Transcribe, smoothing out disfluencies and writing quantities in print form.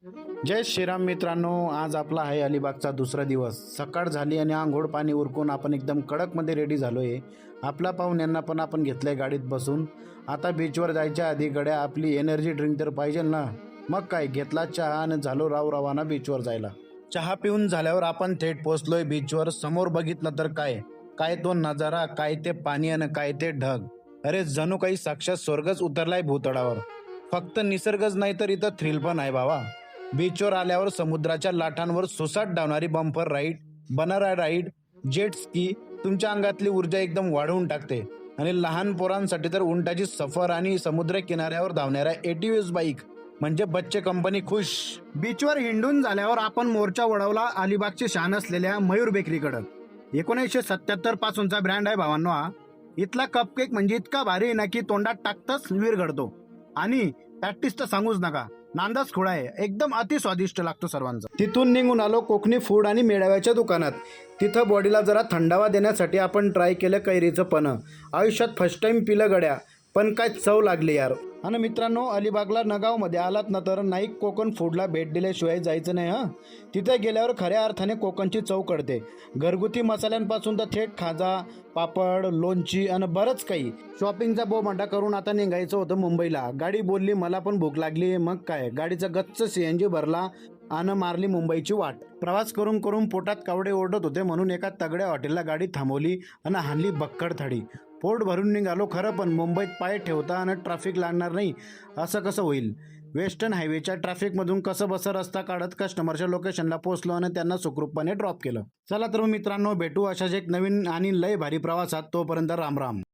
जय श्रीराम मित्रांनो, आज आपला आहे अलिबागचा दुसरा दिवस। सकाळ झाली आणि आंघोळ पाणी उरकून आपण एकदम कडकमध्ये रेडी झालोय। आपला पाहुण्यांना पण आपण घेतलंय गाडीत बसून। आता बीचवर जायच्या आधी गड्या आपली एनर्जी ड्रिंक तर पाहिजे ना। मग काय, घेतला चहा आणि झालो रवाना बीचवर जायला। चहा पिऊन झाल्यावर आपण थेट पोहोचलोय बीचवर। समोर बघितलं तर काय काय तो नजारा, काय ते पाणी आणि काय ते ढग। अरे जणू काही साक्षात स्वर्गच उतरलाय भूतळावर। फक्त निसर्गच नाही तर इथं थ्रिल पण आहे बाबा। बीचवर आल्यावर समुद्राच्या लाटांवर सुसाट धावणारी bumper ride, banana ride, jet ski तुमच्या अंगातली ऊर्जा एकदम वाढवून टाकते। आणि लहान पोरांसाठी तर उंटाची सफर आणि समुद्र किनाऱ्यावर धावणाऱ्या एटीव्हीज बाईक म्हणजे बच्चे कंपनी खुश। बीचवर हिंडून झाल्यावर आपण मोर्चा वळवला अलिबागची शान असलेल्या मयूर बेकरीकडे। 1977 पासूनचा ब्रँड आहे भावांनो हा। इथला कपकेक म्हणजे इतका भारी आहे ना की तोंडात टाकताच वीर घडतो। आणि प्रॅक्टिस तर सांगूच नका, नांदाच खुळा आहे, एकदम अति स्वादिष्ट लागतो सर्वांचा। तिथून निघून आलो कोकणी फूड आणि मेळाव्याच्या दुकानात। तिथं बॉडीला जरा थंडावा देण्यासाठी आपण ट्राय केलं कैरीचं पन्ह। आयुष्यात फर्स्ट टाइम पिलं गड्या, पण काय चव लागली यार। आणि मित्रांनो, अलिबागला नगावमध्ये आलात ना तर नाईक कोकण फूडला भेट दिल्याशिवाय जायचं नाही हा। तिथे गेल्यावर खऱ्या अर्थाने कोकणची चव कळते। घरगुती मसाल्यांपासून तर थेट खाजा, पापड, लोणची आणि बरंच काही। शॉपिंगचा बोमाटा करून आता निघायचं होतं मुंबईला। गाडी बोलली मला पण भूक लागली। मग काय, गाडीचा गच्च सीएनजी भरला आणि मारली मुंबईची वाट। प्रवास करून करून पोटात कावडे ओरडत होते, म्हणून एका तगड्या हॉटेलला गाडी थांबवली आणि हाणली बक्कड थाळी। पोट भरून निघालो खरं, पण मुंबईत पाय ठेवता आणि ट्रॅफिक लागणार नाही असं कसं होईल। वेस्टर्न हायवेच्या ट्रॅफिकमधून कसं बसं रस्ता काढत कस्टमरच्या लोकेशनला पोहोचलो आणि त्यांना सुखरूपपणे ड्रॉप केलं। चला तर मित्रांनो, भेटू अशाच एक नवीन आणि लय भारी प्रवासात। तोपर्यंत राम राम।